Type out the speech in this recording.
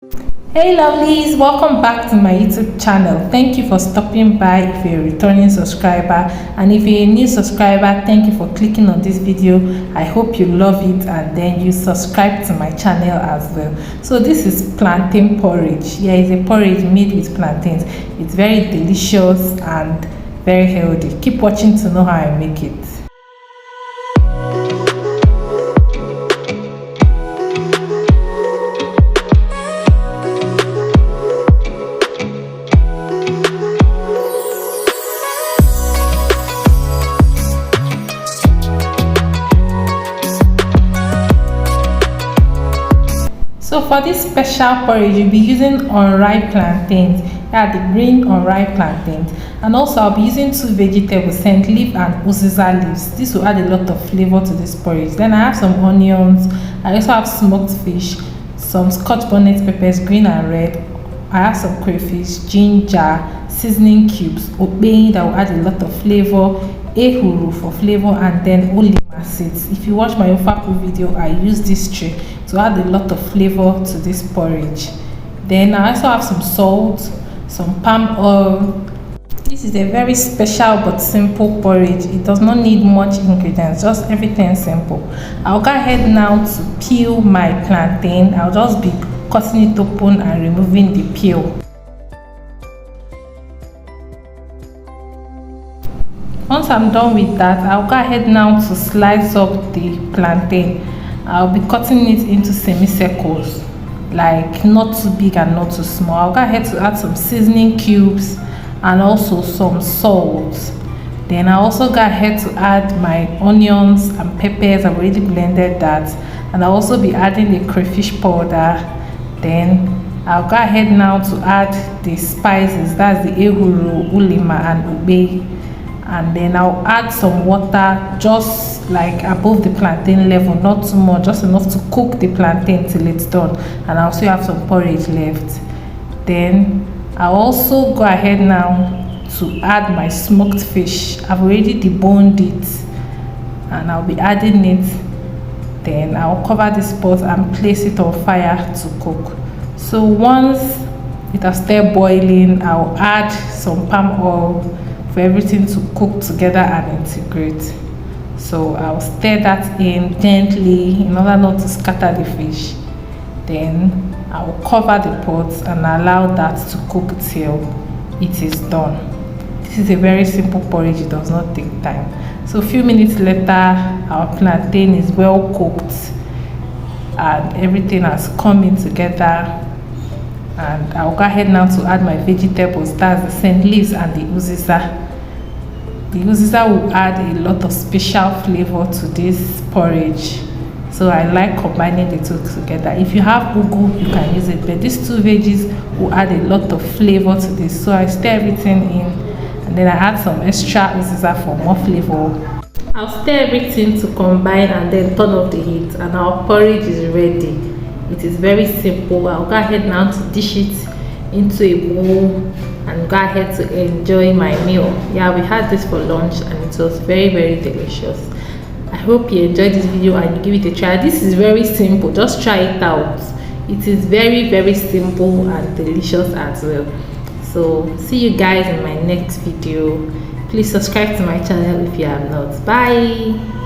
Hey lovelies, welcome back to my YouTube channel. Thank you for stopping by if you're a returning subscriber, and if you're a new subscriber, thank you for clicking on this video. I hope you love it and then you subscribe to my channel as well. So this is plantain porridge. Yeah, it's a porridge made with plantains. It's very delicious and very healthy. Keep watching to know how I make it. So for this special porridge, you'll be using unripe plantains, yeah, the green unripe plantains, and also I'll be using two vegetables, scent leaf and Uziza leaves. This will add a lot of flavor to this porridge. Then I have some onions. I also have smoked fish, some scotch bonnet peppers, green and red. I have some crayfish, ginger, seasoning cubes, Okpeyi that will add a lot of flavor, Ehuru for flavor, and then Ulima seeds. If you watch my Ofaku video, I use this tray to add a lot of flavor to this porridge. Then I also have some salt, some palm oil. This is a very special but simple porridge. It does not need much ingredients, just everything simple. I'll go ahead now to peel my plantain. I'll just be cutting it open and removing the peel. Once I'm done with that, I'll go ahead now to slice up the plantain. I'll be cutting it into semicircles, like not too big and not too small. I'll go ahead to add some seasoning cubes and also some salt. Then I'll also go ahead to add my onions and peppers. I've already blended that, and I'll also be adding the crayfish powder. Then I'll go ahead now to add the spices, that's the Ehuru, Ulima and Okpeyi. And then I'll add some water just like above the plantain level, not too much, just enough to cook the plantain till it's done. And I also have some porridge left. Then I'll also go ahead now to add my smoked fish. I've already deboned it and I'll be adding it. Then I'll cover this pot and place it on fire to cook. So once it has started boiling, I'll add some palm oil for everything to cook together and integrate. So I'll stir that in gently in order not to scatter the fish. Then I'll cover the pot and allow that to cook till it is done. This is a very simple porridge, it does not take time. So a few minutes later, our plantain is well cooked and everything has come in together. And I'll go ahead now to add my vegetables, that's the scent leaves and the Uziza. The Uziza will add a lot of special flavor to this porridge. So I like combining the two together. If you have ugu, you can use it, but these two veggies will add a lot of flavor to this. So I stir everything in and then I add some extra Uziza for more flavor. I'll stir everything to combine and then turn off the heat, and our porridge is ready. It is very simple. I'll go ahead now to dish it into a bowl and go ahead to enjoy my meal. Yeah, we had this for lunch and it was very delicious. I hope you enjoyed this video and you give it a try. This is very simple, just try it out. It is very simple and delicious as well. So see you guys in my next video. Please subscribe to my channel if you have not. Bye.